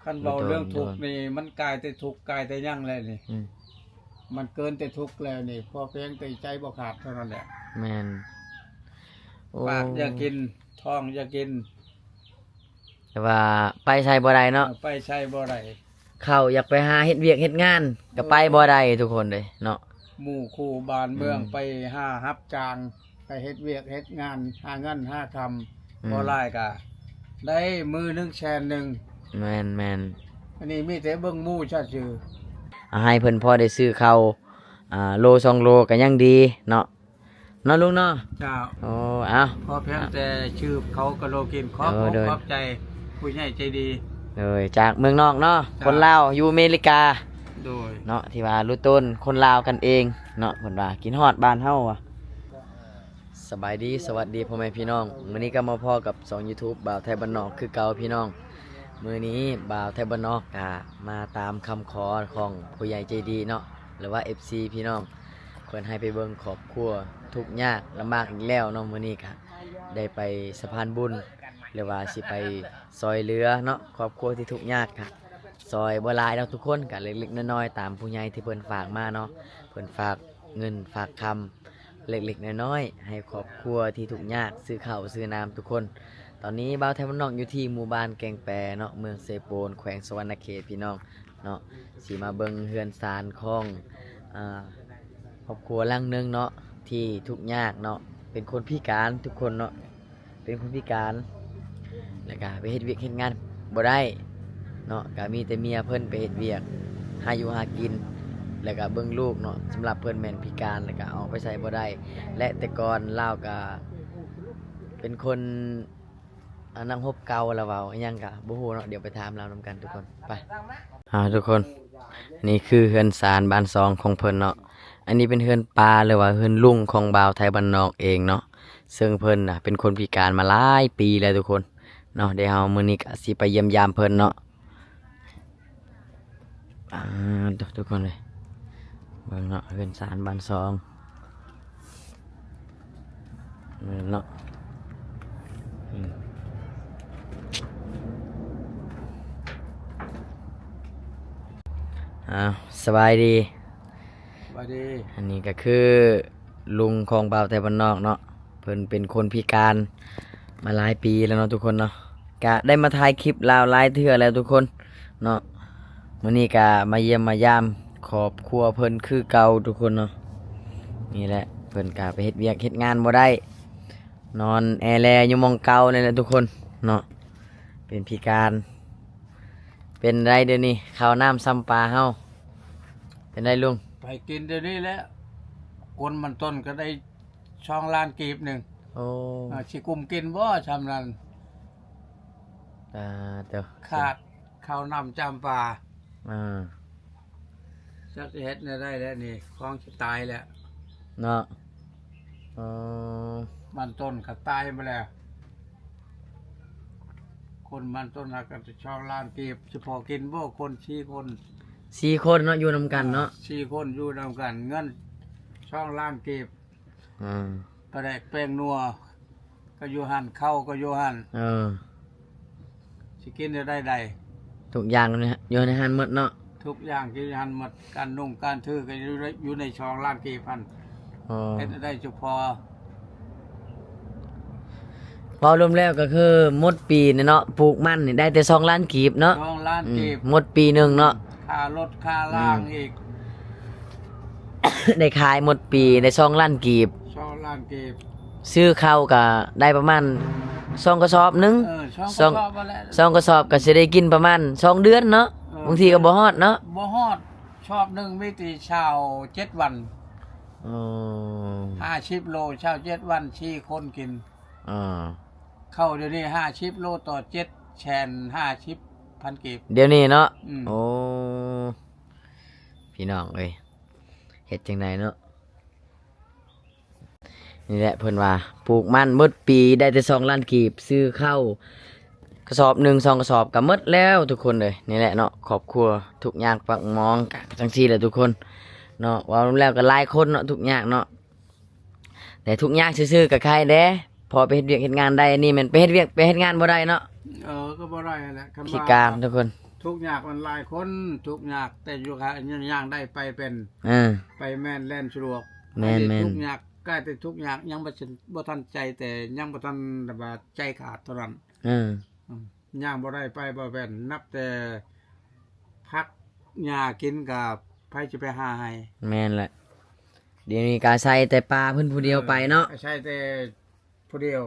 คันเบาเรื่องทุกข์นี่มันกลายแต่ทุกข์กลายแต่ยั่งเลยนี่มันเกินแต่ทุกข์แล้วนี่พอเพียงแต่ใจบ่ขาดเท่านั้นแหละแม่นปากอยากกินท้องอยากกินแต่ว่าไปใช้บ่ได้เนาะไปใช้บ่ได้เขาอยากไปหาเฮ็ดเวียกเฮ็ดงานก็ไปบ่ได้ทุกคนเลยเนาะหมู่คู่บ้านเมืองไปหารับจ้างไปเฮ็ดเวียกเฮ็ดงานหาเงินหาคำบ่หลายก็ได้มือ1 100,000แม่นอันนี้มีแต่เบิ่งหมู่ชัดชื่อให้เพิ่นพอได้ซื้อข้าวโล2 โลก็ยังดีเนาะลุงเนาะเจ้าโอ้เอาพอเพียงแต่ชื่อเขาก็โลกินขอบใจผู้ใหญ่ใจดีจากเมืองนอกเนาะคนลาวอยู่อเมริกาโดยเนาะที่ว่ารู้ต้นคนลาวกันเองเนาะเพิ่นว่ากินฮอดบ้านเฮาว่ะสบายดีสวัสดีพ่อแม่พี่น้องมื้อนี้ก็มาพอกับ2 YouTube บ่าวไทยบ้านนอกคือเก่าพี่น้องมื้อนี้บ่าวไทยบ้านนอกก็มาตามคำขอของผู้ใหญ่ใจดีเนาะหรือว่า FC พี่น้องเพิ่นให้ไปเบิ่งครอบครัวทุกข์ยากลำบากอีกแล้วเนาะมื้อนี้ก็ได้ไปสะพานบุญหรือว่าสิไปซอยเรือเนาะครอบครัวที่ทุกข์ยากค่ะซอยบ่หลายเนาะทุกคนก็เล็กๆน้อยๆตามผู้ใหญ่ที่เพิ่นฝากมาเนาะเพิ่นฝากเงินฝากคำเล็กๆน้อยๆให้ครอบครัวที่ทุกข์ยากซื้อข้าวซื้อน้ำทุกคนตอนนี้บ่าวไทยบ้านนอกอยู่ที่หมู่บ้านแกงแปรเนาะเมืองเซโปนแขวงสวรรณเขตพี่น้องเนาะสิมาเบิ่งเฮือนศาลของครอบครัวหลังนึงเนาะที่ทุกข์ยากเนาะเป็นคนพิการทุกคนเนาะเป็นคนพิการแล้วก็ไปเฮ็ดเวียกเฮ็ดงานบ่ได้เนาะก็มีแต่เมียเพิ่นไปเฮ็ดเวียกหาอยู่หากินแล้วก็เบิ่งลูกเนาะสำหรับเพิ่นแม่นพิการแล้วก็เอาไปใช้บ่ได้และแต่ก่อนลาวก็เป็นคนนั่งฮบเก่าแล้วเว้าอิหยังก็บ่ฮู้เนาะเดี๋ยวไปถามเรานำกันทุกคนไปทุกคนนี่คือเฮือนศาลบ้านซองของเพิ่นเนาะอันนี้เป็นเฮือนปลาหรือว่าเฮือนลุงของบ่าวไทยบ้านนอกเองเนาะซึ่งเพิ่นน่ะเป็นคนพิการมาหลายปีแล้วทุกคนเนาะเดี๋ยวเฮามื้อนี้ก็สิไปเยี่ยมยามเพิ่นเนาะทุกคนเลยเบิ่งเนาะเฮือนศาลบ้านซองเนาะสบายดีอันนี้ก็คือลุงของบ่าวไทยบ้านนอกเนาะเพิ่นเป็นคนพิการมาหลายปีแล้วเนาะทุกคนเนาะก็ได้มาถ่ายคลิปลาวหลายเทื่อแล้วทุกคนเนาะมื้อนี้ก็มาเยี่ยมมายามครอบครัวเพิ่นคือเก่าทุกคนเนาะนี่แหละเพิ่นก็ไปเฮ็ดเวียกเฮ็ดงานบ่ได้นอนแอแลอยู่หม้องเก่านั่นแหละทุกคนเนาะเป็นพิการเป็นไรเดี๋ยวนี้ข้าวน้ำซ้ำปลาเฮาเป็นไรลุงไปกินเดี๋ยวนี้แล้วคนมันต้นก็ได้2 ล้านกีบหนึ่งโอ้สิกุมกินบ่ชำนั้นเดี๋ยวขาดข้าวน้ำจำปลาจักเฮ็ดได้แล้วนี่ของสิตายแล้วเนาะมันต้นก็ตายไปแล้วคนมันต้นหักกัน2 ล้านกีบเฉพาะกินบ่คน4 คนเนาะอยู่นำกันเนาะ4 คนอยู่นำกันเงิน2 ล้านกีบปลาแดกแป้งนัวก็อยู่หั่นข้าวก็อยู่หั่นสิกินได้ทุกอย่างเนี่ยอยู่ในหั่นหมดเนาะทุกอย่างกินหั่นหมดการนุ่งการถือก็อยู่ใน2 ล้านกีบพันเฮ็ดได้เฉพาะพอรวมแล้วก็คือหมดปีเนาะปลูกมันนี่ได้แต่2 ล้านกีบเนาะ2 ล้านกีบหมดปีนึงเนาะค่ารถค่าล่างอีก ได้ขายหมดปีได้2 ล้านกีบ2 ล้านกีบซื้อข้าวก็ได้ประมาณ2 กระสอบนึง2 กระสอบก็สิได้กินประมาณ2 เดือนเนาะบางทีก็บ่ฮอดเนาะบ่ฮอดชอบนึงมีแต่เช้า7 วัน50 โลเช้า7 วัน4 คนกินเข้าเดี๋ยวนี้50 โลต่อ7แชน50,000 กีบเดี๋ยวนี้เนาะโอ้พี่น้องเอ้ยเฮ็ดจังไดเนาะนี่แหละเพิ่นว่าปลูกมันหมดปีได้แต่2 ล้านกีบซื้อข้าวกระสอบ1 2 กระสอบก็หมดแล้วทุกคนเลยนี่แหละเนาะครอบครัวทุกอย่างปักมองจังซี่แหละทุกคนเนาะว่าแล้วก็หลายคนเนาะทุกอย่างเนาะแต่ทุกอย่างซื่อๆกับใครเด้พอไปเฮ็ดเวียกเฮ็ดงานได้นี่มันไปเฮ็ดเวียกไปเฮ็ดงานบ่ได้เนาะก็บ่ได้แหละพิการทุกคน ทุกข์ยากมันหลายคนทุกข์ยากแต่อยู่ค่ะย่างได้ไปเป็น ไปแม่นแล่นสะดวก แม่น อั แม่น ทุกข์ยากใกล้แต่ทุกข์ยากยังบ่ทันใจแต่ยังบ่ทันแบบว่าใจขาดเท่านั้น อืม ย่างบ่ได้ไปบ่เป็นนับแต่พักหญ้ากินกับไผสิไปหาให้ แม่นแหละเดี๋ยวนี้ก็ใส่แต่ปลาเพิ่นผู้เดียวไปเนาะ ใช่แต่ผู้เดียว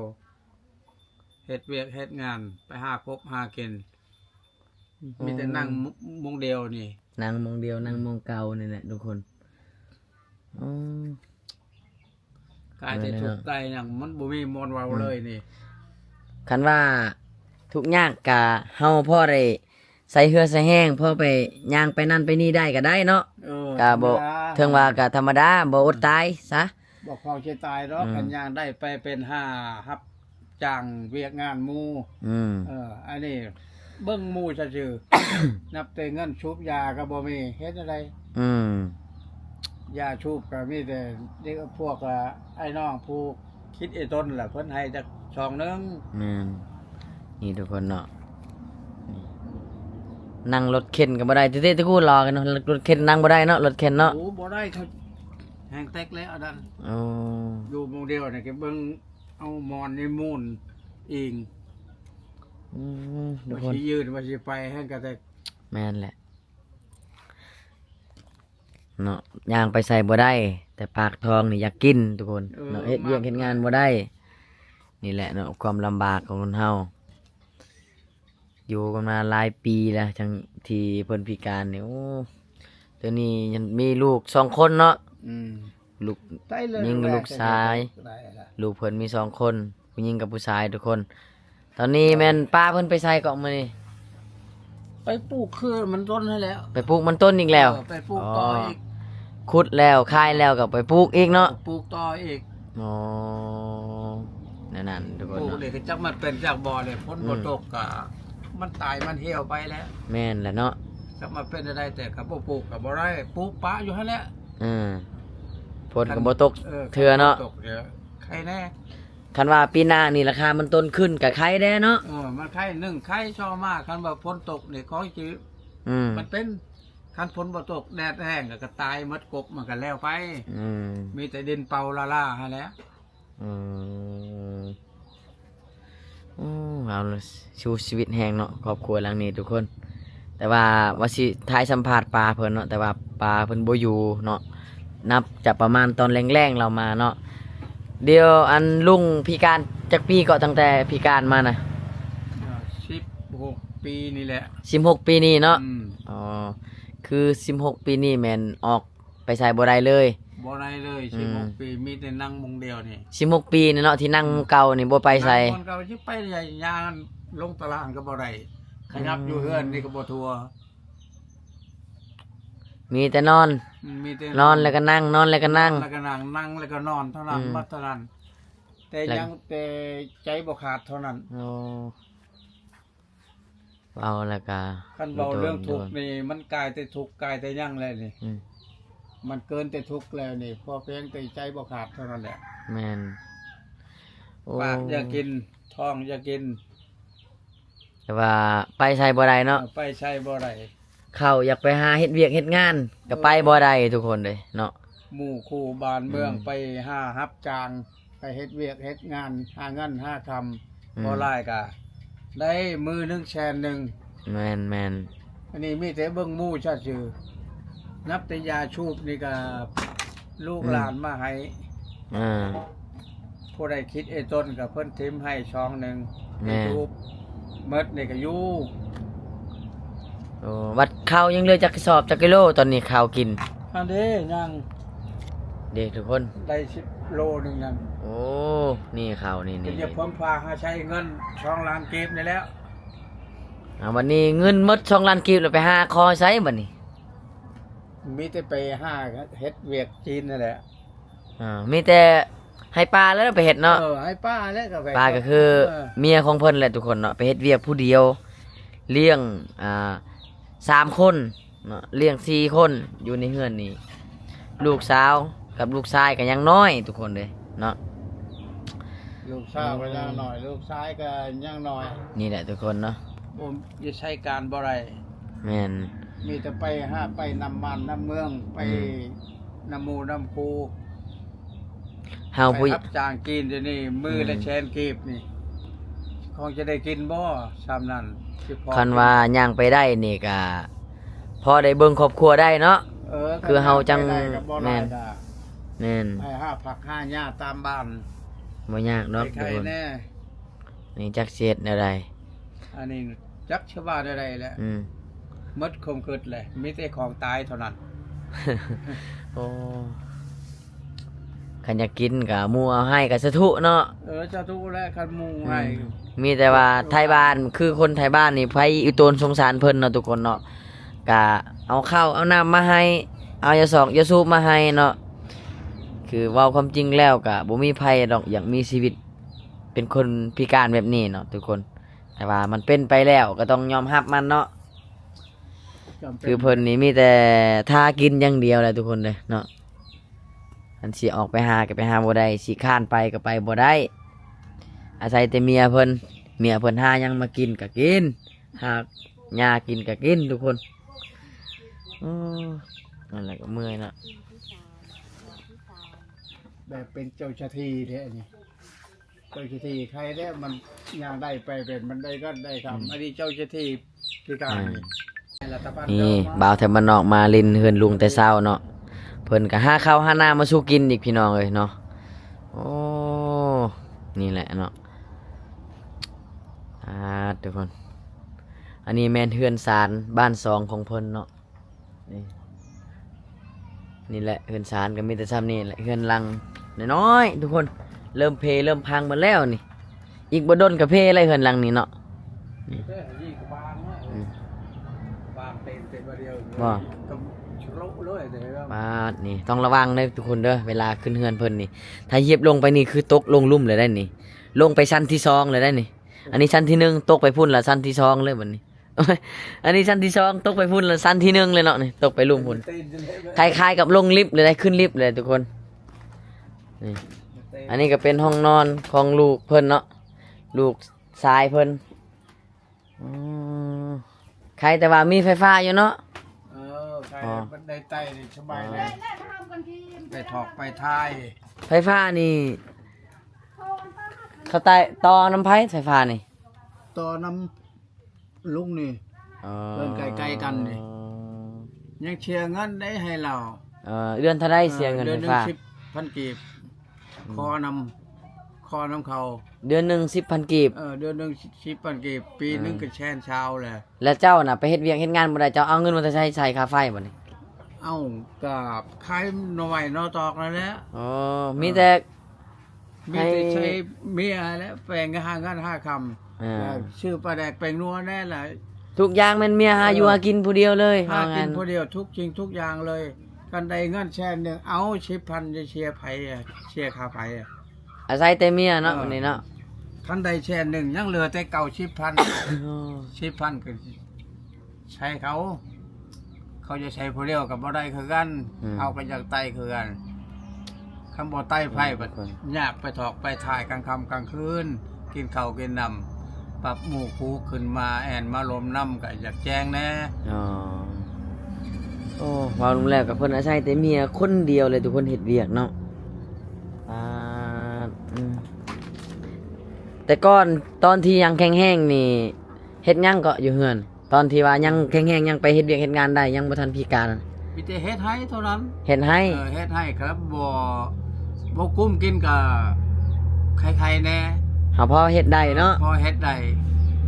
เฮ็ดเวียกเฮ็ดงานไปหาคบหากินมีแต่นั่งมุงเดียวนี่ นั่งมองเดียวนั่งมองเก่านี่แหละทุกคนอ๋อก ายแต่ทุกข์กายอย่างมันบ่มีมนต์เว้าเลยนี่ คันว่าทุกยากกะเฮาพ่อได้ใส่เหือใส่แห้งพ่อไปย่างไปนั่นไปนี่ได้ก็ได้เนาะ ก็บ่เทิงว่าก็ธรรมดาบ่อดตายซะ บ่พอสิตายดอก อืม กันย่างได้ไปเป็น5รับจ้างเวียกงานหมู่ อืม อันนี้เบิ่งหมู่ซื่อๆ นับแต่เงินชุบยาก็บ่มีเฮ็ดอะไร อืม ยาชุบก็มีแต่เด็กพวกไอ้น้องผู้คิดไอ้ต้นล่ะเพิ่นให้จักช่องหนึง นี่ทุกคนเนาะนี่นั่งรถเข็นก็บ่ได้ติตะกูรอกันเนาะรถเข็นนั่งบ่ได้เนาะรถเข็นเนาะ โอ้บ่ได้เขาแห้งแตกแล้วอันนั้น อ๋อ อยู่หมู่เดียวนี่ก็เบิ่งเอาหมอนนี่มูนเอง ทุก ว่า คน สิยืนว่าสิไปแห้งก็แตก แม่นแหละเนาะย่างไปใส่บ่ได้ แต่ปากท้องนี่อยากกินทุกคนเนาะเฮ็ดเวียกเฮ็ดงานบ่ได้ นี่แหละเนาะความลำบากของคนเฮาอยู่กันมาหลายปีแล้วจังที่เพิ่นพิการนี่โอ้ตอนนี้ยังมีลูก2คนเนาะ อืม ลูก ได้เลย ยิงกับลูกชาย ได้ละ ลูกเพิ่นมี2คนผู้หญิงกับผู้ชายทุกคน ตอนนี้แม่นป้าเพิ่นไปใส่เกาะมื้อนี้ ไปปลูกคือมันต้นให้แล้ว ไปปลูกมันต้นอีกแล้ว ไปปลูกต่ออีก ขุดแล้วคายแล้วก็ไปปลูกอีกเนาะ ปลูกต่ออีก อ๋อนั่นๆทุกค ป น ลูก เนาะ นี่ก็จักมันเป็นจากบ่อเนี่ยฝนบ่ตกก็มันตายมันเหี่ยวไปแล้ว แม่นแหละเนาะ จักมันเป็นอะไรแต่ก็บ่ปลูกก็บ่ได้ปลูกปะอยู่หั่นแหละ อืมฝนก็บ่ตกเทื่อเนาะ ตกเทื่อใครแน่ คันว่าปีหน้านี่ราคามันต้นขึ้นก็ขายได้เนาะ มันไข่นึ่งไข่ชอมากคันว่าฝนตกนี่ของจือ อืม มันเป็นคันฝนบ่ตกแดดแห้งก็ตายหมดกบมันก็แล้วไป อืม มีแต่ดินเปล่าล่าๆหั่นแหละ อืมเอาล่ะชูชีวิตแหงเนาะครอบครัวหลังนี้ทุกคน แต่ว่าสิท้ายสัมภาษณ์ปลาเพิ่นเนาะแต่ว่าปลาเพิ่นบ่อยู่เนาะนับจากประมาณตอนแรงๆเรามาเนาะเดี๋ยวอันลุงพิการจักปีก็ตั้งแต่พิการมาน่ะ 16 ปีนี่แหละ 16 ปีนี้เนาะ อืม อ๋อคือ16 ปีนี้แม่นออกไปใส่บ่ได้เลย บ่ได้เลย อืม 16 ปีมีแต่นั่งมุงเดียวนี่ 16 ปีนี่เนาะที่นั่งเก่านี่บ่ไปใส่ คนก็สิไปใหญ่ยางลงตารางก็บ่ได้ขยับอยู่เฮือนนี่ก็บ่ทั่ว มีแต่นอน มีแต่ นอนแล้วก็นั่งนอนแล้วก็นั่ง แล้วก็นั่งแล้วก็นอนเท่านั้น อืม บัดเท่านั้น แต่ แล้ว ยังแต่ใจบ่ขาดเท่านั้น โอ้เอาแล้วก็ คันเว้าเรื่องทุกข์นี่มันกลายแต่ทุกข์กลายแต่ยังแล้วนี่ อืม มันเกินแต่ทุกข์แล้วนี่พอเพียงแต่ใจบ่ขาดเท่านั้นแหละ แม่นโอ้ ปากอยากกินท้องอยากกิน แต่ว่าไปใส่บ่ได้เนาะ ไปใช้บ่ได้ เข้าอยากไปหาเฮ็ดเวียกเฮ็ดงานก็ไปบ่ได้ทุกคนเลยเนาะ หมู่คู่บ้านเมือง อืม ไปหารับจ้างไปเฮ็ดเวียกเฮ็ดงานหาเงินหาคำ อืม บ่หลายก็ได้มือหนึงแสนหนึง แม่นแม่น อันนี้มีแต่เบิ่งหมู่ชัดชื่อนับแต่ยาชูบนี่ก็ลูกหลานมาให้ อ่า ผู้ใดคิดไอ้ต้นก็เพิ่นทิมให้ช่องหนึง แม่ ยูบเมดนี่ก็อยู่ โอ้วัดข้าวยังเหลือจักกระสอบจักกิโลตอนนี้ข้าวกิน อันเด้ยัง เด็กทุกคน ได้10โลนึงนั่น โอ้นี่ข้าวนี่ ก็ นี่ จะเพิ่มพาหาใช้เงินช่องล้านเก็บนี่แล้ว เอาวันนี้เงินหมด2ล้านกีบแล้วไปหาคอไสบัดนี้ มีแต่ไปหาเฮ็ดเวียกจีนนั่นแหละ มีแต่ให้ปลาแล้วไปเฮ็ดเนาะ ให้ป้าแล้วก็ไป ปลาก็คือเมียของเพิ่นแหละทุกคนเนาะไปเฮ็ดเวียกผู้เดียว เลี้ยง3 คนเนาะเลี้ยง4 คนอยู่ในเฮือนนี่ลูกสาวกับลูกชายก็ยังน้อยทุกคนเลยเนาะ ลูกสาวก็ยังหน่อย ลูกชายก็ยังหน่อย นี่แหละทุกคนเนาะ ผมจะใช้การบ่ได้ แม่น มีแต่ไปนำบ้านนำเมืองไปนำหมู่นำครู เฮา ไป ผู้ รับจ้างกินเดี๋ยวนี้มือละแชนกีบนี่คงจะได้กินบ่ซ้ำนั้นสิพอ คันว่าย่างไปได้นี่ก็พอได้เบิ่งครอบครัวได้เนาะ คือเฮาจัง ไปได้ก็บ่ แม่ ได้ น ด่า แม่น ให้ห้าผักห้าหญ้าตามบ้าน บ่ยากเนาะ ใค ทุ ร กคน แน่ นี่จักเสียดแนวใด อันนี้จักชาวบ้านได้แหละ อืม หมดคมคืดเลยมีแต่ของตายเท่านั้น โอ้คันอยากกินก็หมู่เอาให้ก็สะทุเนาะ เจ้าทุกและคันหมูให้ มีแต่ว่าไทยบ้านคือคนไทยบ้านนี่ไผอุตนสงสารเพิ่นเนาะทุกคนเนาะก็เอาข้าวเอาน้ำมาให้เอายาสอกยาสูบมาให้เนาะคือเว้าความจริงแล้วก็บ่มีไผดอกอยากมีชีวิตเป็นคนพิการแบบนี้เนาะทุกคน แต่ว่ามันเป็นไปแล้วก็ต้องยอมรับมันเนาะ จำป็ คือเพิ่นนี่มีแต่ท่ากินอย่างเดียวแหละทุกคนเลยเนาะอันสิออกไปหาก็ไปหาบ่ได้สิข้านไปก็ไปบ่ได้อาศัยแต่เมียเพิ่นหายังมากินก็กินหากหญ้ากินก็กินทุกคนอือนั่นแหละก็เมื่อยเนาะ แบบเป็นเจ้าชาทีแท้นี่เจ้าชาทีใครได้มันย่างได้ไปเป็นมันได้ก็ได้ครับอันนี้เจ้าชาทีพิการนี่รัฐบาล นี่ เจ้า บ่าวแถวบ้านนอกมาลินเฮือนลุงแต่เช้าเนาะเพิ่นก็หาข้าวหาน้ำมาสู่กินอีกพี่น้องเอ้ยเนาะโอ้นี่แหละเนาะทุกคนอันนี้แม่นเฮือนศาลบ้านสองของเพิ่นเนาะนี่แหละเฮือนศาลก็มีแต่ซ้ำนี่แหละเฮือนหลังน้อยๆทุกคนเริ่มเริ่มพังหมดแล้วนี่อีกบ่ดนก็เพเลยเฮือนหลังนี้เนาะ เด้อยี่กบางเนาะ อืม บางเป็นประเดียว บ่ ก็ชุโลเลยแต่ว่า มานี่ต้องระวังเด้อทุกคนเด้อเวลาขึ้นเฮือนเพิ่นนี่ถ้าเหยียบลงไปนี่คือตกลงลุ่มเลยได้นี่ลงไปชั้นที่สองเลยได้นี่อันนี้ชั้นที่หนึ่งตกไปพุ่นละชั้นที่สองเลยบัดนี้ อันนี้ชั้นที่สองตกไปพุ่นละชั้นที่หนึ่งเลยเนาะนี่ตกไปลุ่มพุ่น ตีนจะเละ คล้ายๆกับลงลิฟต์เลยได้ขึ้นลิฟต์เลยทุกคนนี่อันนี้ก็เป็นห้องนอนของลูกเพิ่นเนาะลูกชายเพิ่นอืมใครแต่ว่ามีไฟฟ้าอยู่เนาะ ใครบันไดไต่นี่สบายเลยไปถอกไปทาย ไฟฟ้านี่เขาใต้ต่อน้ำไผ่ไฟฟ้านี่ ต่อน้ำลุงนี่ เพิ่นใกล้ๆกันนี่ ยังเชียร์เงินได้ให้เรา เดือนเท่าไรเสียเงินไฟฟ้า เดือนหนึ่ง10,000กีบคอนำเขา เดือนหนึ่ง10,000 กีบ เดือนหนึ่ง10,000กีบปีหนึงก็แชนเช้าแหละ แล้วเจ้าน่ะไปเฮ็ดเวียกเฮ็ดงานบ่ได้เจ้าเอาเงินมาใช้ค่าไฟบ่นี่ เอ้ากับขายหน่อยนอตอกนั่นแหละ อ๋อมีแต่ มีแต่ใช้เมียแล้วแปลงหางาน5คำ อ่า แล้วชื่อปลาแดกแปลงนัวแน่แหละ ทุกอย่างแม่นเมียหาอยู่หากินผู้เดียวเลย หา ว่า กิ งั้ น น ผู้เดียวทุกจริงทุกอย่างเลยกันใดเงินแชนหนึ่งเอา10,000จะเชียร์ไผอะเชียร์ค่าไผอะ อาศัยแต่เมียเนาะวันนี้เนาะ คันใดแชนหนึ่งยังเหลือแต่เก่า10,000ก็ใช้เขา เขาจะใช้ผู้เดียวกับบ่ได้คือกันเอาก็อยากไต่คือกันคำบ่ไต่ไผบัดยากไปถอกไปถ่ายกลางค่ำกลางคืนกินข้าวกินน้ำปรับหมู่คูขึ้นมาแอนมาลมน้ำก็อยากแจ้งแน่ อ๋อโอ้พอลงแล้วกับเพิ่นอาศัยแต่เมียคนเดียวเลยทุกคนเฮ็ดเวียกเนาะอืมแต่ก่อนตอนที่ยังแข็งแห้งนี่เฮ็ดหยังก็อยู่เฮือน ตอนที่ว่ายังแข็งแห้งยังไปเฮ็ดเวียกเฮ็ดงานได้ยังบ่ทันพิการ มีแต่เฮ็ดให้เท่านั้น เฮ็ดให้ เฮ็ดให้ครับบ่กุ้มกินกับใครๆแน่ เฮาพอเฮ็ดได้เนาะ พอเฮ็ดได้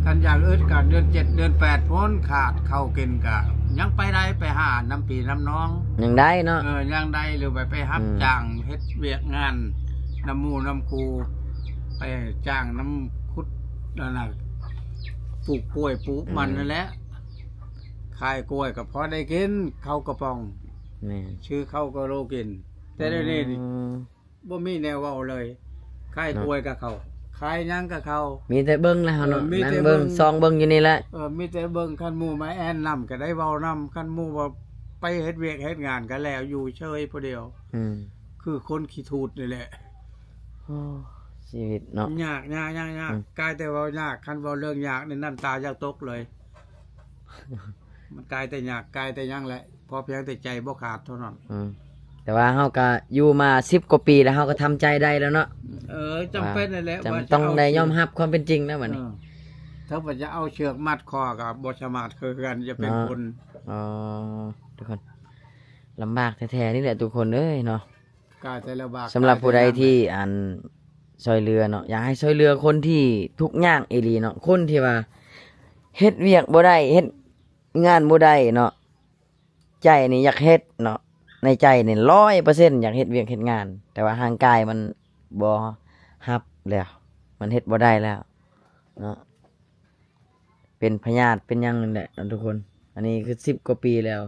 กันอย่างอื่นก็เดือน7เดือน8พ้นขาดเข้ากินก็ยังไปได้ไปหาน้ำปีน้ำน้อง ยังได้เนาะ ยังได้หรือไปรับจ้างเฮ็ดเวียกงานน้ำหมู่น้ำครูไปจ้างน้ำคุดนั่นน่ะปลูกกล้วยปลูกมันนั่นแหละขายกล้วยก็พอได้กินข้าวกระป๋อง แม่น ชื่อข้าวก็โลกิน แต่เดี๋ยวนี้นี่ บ่มีแนวเว้าเลยขายกล้วยกับเขาขายหยังกับเขา มีแต่เบิ่งแล้วเนาะ มี นั่ง แต่ เบิ่ง เบิ่ง ซองเบิ่งอยู่นี่แหละ มีแต่เบิ่งคันหมู่มาแอนนำก็ได้เว้านำคันหมู่ว่าไปเฮ็ดเวียกเฮ็ดงานกันแล้วอยู่เฉยผู้เดียว อืม คือคนขี้ทูดนี่แหละ โอ้ชีวิตเนาะ ยากกลายแต่เว้ายากคันเว้าเรื่องยากนี่น้ำตาอยากตกเลย มันกลายแต่ยากกลายแต่ยังแหละพอเพียงแต่ใจบ่ขาดเท่านั้น แต่ว่าเฮาก็อยู่มา10กว่าปีแล้วเฮาก็ทำใจได้แล้วเนาะ จำเป็นนั่นแหละ จำ ว่าจะ ต้อง เา ได้ยอมรับความเป็นจริงนะบัดนี้ ถ้าว่าจะเอาเชือกมัดคอกับบสามารถคือกันจะเป็นคน อ๋อทุกคนลำบากแท้ๆนี่แหละทุกคนเอ้ยเนาะ กลายแต่ละบาก สำหรับผู้ใดที่ซอยเรือเนาะอยากให้ซอยเรือคนที่ทุกข์ยากอีหลีเนาะคนที่ว่าเฮ็ดเวียกบ่ได้เฮ็ดงานบ่ได้เนาะใจนี่อยากเฮ็ดเนาะในใจนี่100%อยากเฮ็ดเวียกเฮ็ดงาน แต่ว่าร่างกายมันบ่รับแล้วมันเฮ็ดบ่ได้แล้วเนาะเป็นพยาธิเป็นหยังนั่นแหละเนาะทุกคน อันนี้คือ10กว่าปีแล้ว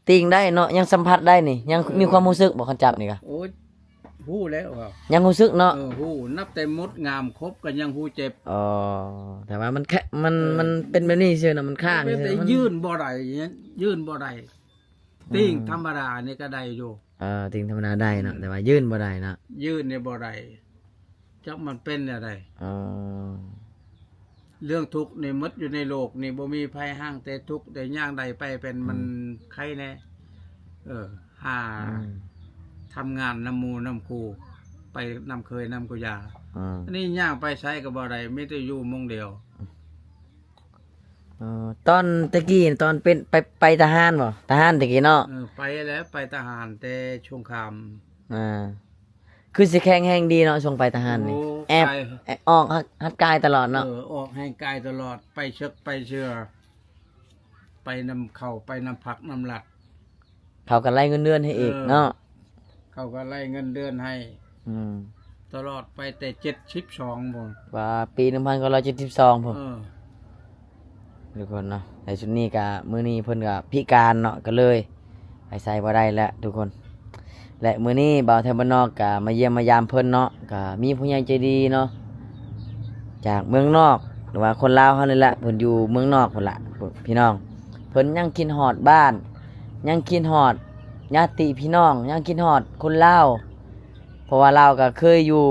ติงได้เนาะยังสัมผัสได้นี่ยังมีความรู้สึกบ่คันจับนี่ก็ โอ้ยฮู้แล้วครับ ยังรู้สึกเนาะ ฮู้นับแต่มดงามครบก็ยังฮู้เจ็บ อ๋อแต่ว่ามันแค่มันเป็นแบบนี้เชื่อนะมันข้าง แต่ เชื่อมัน ยื่นบ่ได้อย่างเงี้ยยื่นบ่ได้ติ่งธรรมดานี่ก็ได้อยู่ ติงธรรมดาได้เนาะแต่ว่ายื่นบ่ได้เนาะ ยื่นเนี่ยบ่ได้จักมันเป็นอะไร อ๋อ เรื่องทุกข์นี่มดอยู่ในโลกนี่บ่มีภัยห้างแต่ทุกข์แต่ย่างใดไปเป็นมันใครแน่หาทำงานนำหมู่นำครูไปนำเคยนำกุยา อันนี้ย่างไปใช้ก็บ่ได้มีแต่อยู่มงเดียว ตอนตะกี้ตอนเป็นไปทหารบ่ทหารตะกี้เนาะ ไปแล้วไปทหารแต่ช่วงคาม คือสิแข็งแรงดีเนาะช่วงไปทหารนี่ โอ้ แอบ ไป ออกฮัดกายตลอดเนาะ ออกให้กายตลอดไปเชือกไปเชื่อไปนำเข้าไปนำผักนำหลัก เขาก็ไล่เงินเดือนให้อีกเนาะ เขาก็ไล่เงินเดือนให้ตลอดไปแต่72บ่ ว่าปี1972พุ่น เออ ทุกคนเนาะในชุดนี้ก็มื้อนี้เพิ่นก็พิการเนาะก็เลยไปใส่บ่ได้แล้วทุกคน และมื้อนี้บ่าวไทยบ้านนอกก็มาเยี่ยมมายามเพิ่นเนาะก็มีผู้ใหญ่ใจดีเนาะจากเมืองนอกหรือว่าคนลาวเฮานี่แหละเพิ่นอยู่เมืองนอกพุ่นล่ะพี่น้องเพิ่นยังคิดฮอดบ้าน ยังคิดฮอดญาติพี่น้องยังคิดฮอดคนลาวเพราะว่าลาวก็เคยอยู่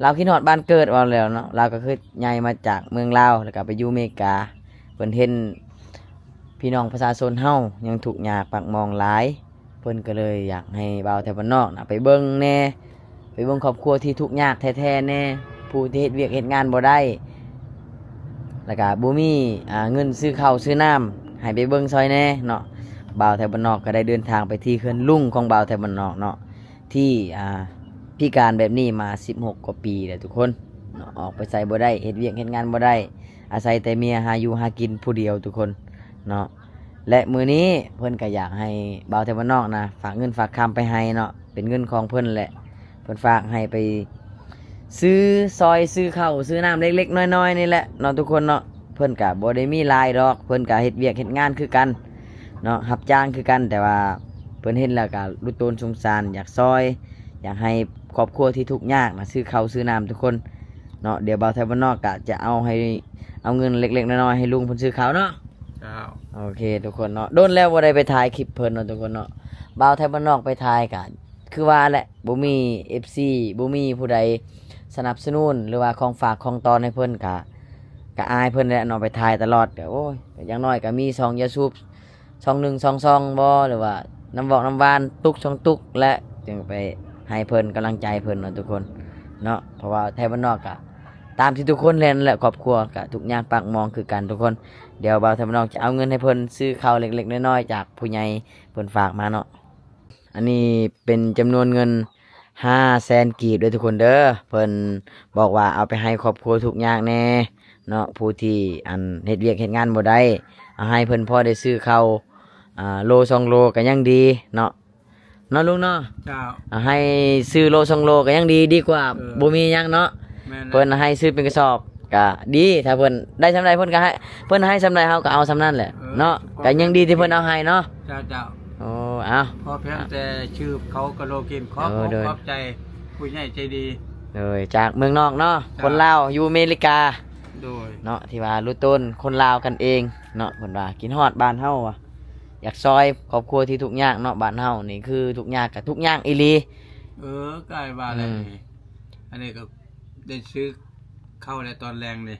ลาวคิดฮอดบ้านเกิดว่าแล้วเนาะลาวก็คือย้ายมาจากเมืองลาวแล้วก็ไปอยู่อเมริกาเพิ่นเห็นพี่น้องประชาชนเฮายังทุกข์ยากปากหมองหลายเพิ่นก็เลยอยากให้บ่าวไทยบ้านนอกน่ะไปเบิ่งแหน่ไปเบิ่งครอบครัวที่ทุกข์ยากแท้ๆแน่ผู้ที่เฮ็ดเวียกเฮ็ดงานบ่ได้แล้วก็บ่มีเงินซื้อข้าวซื้อน้ำให้ไปเบิ่งซอยแหน่เนาะบ่าวไทยบ้านนอกก็ได้เดินทางไปที่เขื่อนลุงของบ่าวไทยบ้านนอกเนาะที่พิการแบบนี้มา16กว่าปีแล้วทุกคนเนาะออกไปใส่บ่ได้เฮ็ดเวียกเฮ็ดงานบ่ได้อาศัยแต่เมียหาอยู่หากินผู้เดียวทุกคนเนาะและมื้อนี้เพิ่นก็อยากให้บ่าวไทยบ้านนอกนะฝากเงินฝากคำไปให้เนาะเป็นเงินของเพิ่นแหละเพิ่นฝากให้ไปซื้อซอยซื้อข้าวซื้อน้ำเล็กๆน้อยๆนี่แหละเนาะทุกคนเนาะเพิ่นก็บ่ได้มีหลายดอกเพิ่นก็เฮ็ดเวียกเฮ็ดงานคือกันเนาะรับจ้างคือกันแต่ว่าเพิ่นเห็นแล้วก็รู้ตนสงสารอยากซอยอยากให้ครอบครัวที่ทุกข์ยากนะซื้อข้าวซื้อน้ำทุกคนเนาะเดี๋ยวบ่าวไทยบ้านนอกก็จะเอาเงินเล็กๆน้อยๆให้ลุงเพิ่นซื้อข้าวเนาะ เจ้า โอเคทุกคนเนาะโดนแล้วบ่ได้ไปถ่ายคลิปเพิ่นเนาะทุกคนเนาะบ่าวไทยบ้านนอกไปถ่ายกันคือว่าแหละบ่มี FC บ่มีผู้ใดสนับสนุนหรือว่าของฝากของตอนให้เพิ่นก็อายเพิ่นแหละเนาะไปถ่ายตลอดก็โอ้ยก็อย่างน้อยก็มีช่อง YouTube ช่อง1 2 2บ่หรือว่าน้ำบอกน้ำหวานตุกช่องตุกและจึงไปให้เพิ่นกำลังใจเพิ่นเนาะทุกคนเนาะเพราะว่าไทยบ้านนอกก็ตามที่ทุกคนเล่นแหละครอบครัวก็ทุกอย่างปากมองคือกันทุกคนเดี๋ยวบ่าวไทยบ้านนอกจะเอาเงินให้เพิ่นซื้อข้าวเล็กๆน้อยๆจากผู้ใหญ่เพิ่นฝากมาเนาะอันนี้เป็นจำนวนเงิน500,000 กีบด้วยทุกคนเด้อเพิ่นบอกว่าเอาไปให้ครอบครัวทุกอย่างแน่เนาะผู้ที่เฮ็ดเวียกเฮ็ดงานบ่ได้เอาให้เพิ่นพอได้ซื้อข้าวโล2โลก็ยังดีเนาะลุงเนาะ เจ้า เอาให้ซื้อโล2โลก็ยังดีกว่าบ่มีหยังเนาะ แม่น เพิ่นให้ซื้อเป็นกระสอบก็ดีถ้าเพิ่นได้สำไรเพิ่นก็ให้เพิ่นให้สำไรเฮาก็เอาสำนั้นแหละเนาะก็ยังดีที่เพิ่นเอาให้เนาะ เจ้าเจ้า โอ้เอา พอเพียงแต่ชื่อเขากะโลกินขอบขอบใจผู้ใหญ่ใจดี เลยจากเมืองนอกเนาะ จ้ะ คนลาวอยู่อเมริกา โดย เนาะที่ว่ารู้ต้นคนลาวกันเองเนาะเพิ่นว่ากินฮอดบ้านเฮาว่ะอยากซอยครอบครัวที่ทุกข์ยากเนาะบ้านเฮานี่คือทุกข์ยากกับทุกข์ยากอีหลี ใกล้บ้านเลยอันนี้ก็ได้ซื้อเข้าในตอนแรงเลย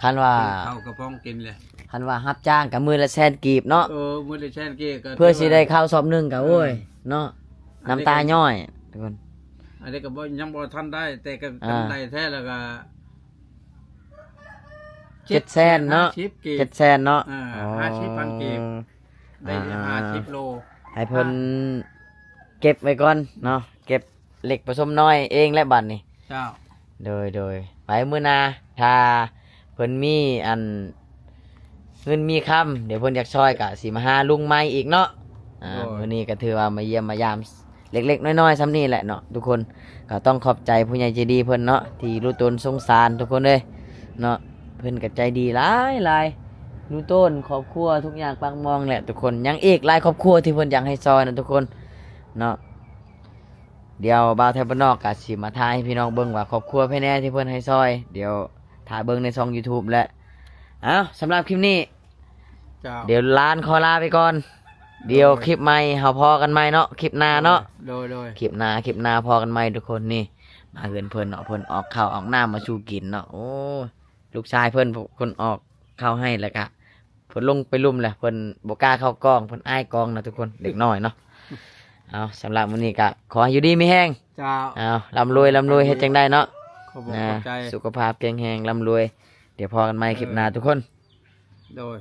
คันว่า เข้ากระพ้องกินเลย คันว่ารับจ้างก็มื้อละแสนกีบเนาะ มื้อละแสนกี่ก็ เพื่อสิได้ข้าวซอบหนึงก็โอ้ยเนาะน้ำตาย่อยทุกคน อันนี้ก็บ่ยังบ่ทันได้ แต่ก็ อ่า ได้แท้แล้วก็ 700,000เนาะ 50กีบ 700,000เนาะ 50,000กีบ ได้50โล ให้เพิ่นเก็บไว้ก่อนเนาะเก็บเหล็กผสมน้อยเองและบัดนี้ เจ้า โดยไปมื้อหน้าถ้าเพิ่นมีอันเงินมีคำเดี๋ยวเพิ่นอยากช่วยก็สิมาหาลุงใหม่อีกเนาะมื้อนี้ก็ถือว่ามาเยี่ยมมายามเล็กๆน้อยๆซ้ำนี่แหละเนาะทุกคนก็ต้องขอบใจผู้ใหญ่ใจดีเพิ่นเนาะที่รู้ตนสงสารทุกคนเด้เนาะเพิ่นก็ใจดีหลายรู้ต้นครอบครัวทุกอย่างปังมองแหละทุกคนยังอีกหลายครอบครัวที่เพิ่นอยากให้ซอยนะทุกคนเนาะเดี๋ยวบ่าวไทยบ้านนอกก็สิมาถ่ายให้พี่น้องเบิ่งว่าครอบครัวภายในที่เพิ่นให้ซอยเดี๋ยวถ่ายเบิ่งในช่อง YouTube แหละเอ้าสำหรับคลิปนี้ เจ้า เดี๋ยวลานขอลาไปก่อน เดี๋ยวคลิปใหม่เฮาพอกันใหม่เนาะคลิปหน้าเนาะ โดย คลิปหน้าพอกันใหม่ทุกคนนี่มาเฮือนเพิ่นเนาะเพิ่นออกข้าวออกน้ำมาชูกินเนาะโอ้ลูกชายเพิ่นคนออกข้าวให้แล้วก็เพิ่นลงไปลุ่มแหละเพิ่นบ่กล้าเข้ากล้องเพิ่นอายกล้องนะทุกคนเด็กน้อยเนาะเอาสำหรับมื้อนี้ก็ขอให้อยู่ดีมีแฮง เจ้า เอาร่ำรวยเฮ็ดจังได้เนาะ ขอบคุณ นะ ขอบใจ สุขภาพแข็งแรงร่ำรวยเดี๋ยวพอกันใหม่คลิปหน้าทุกคน โดย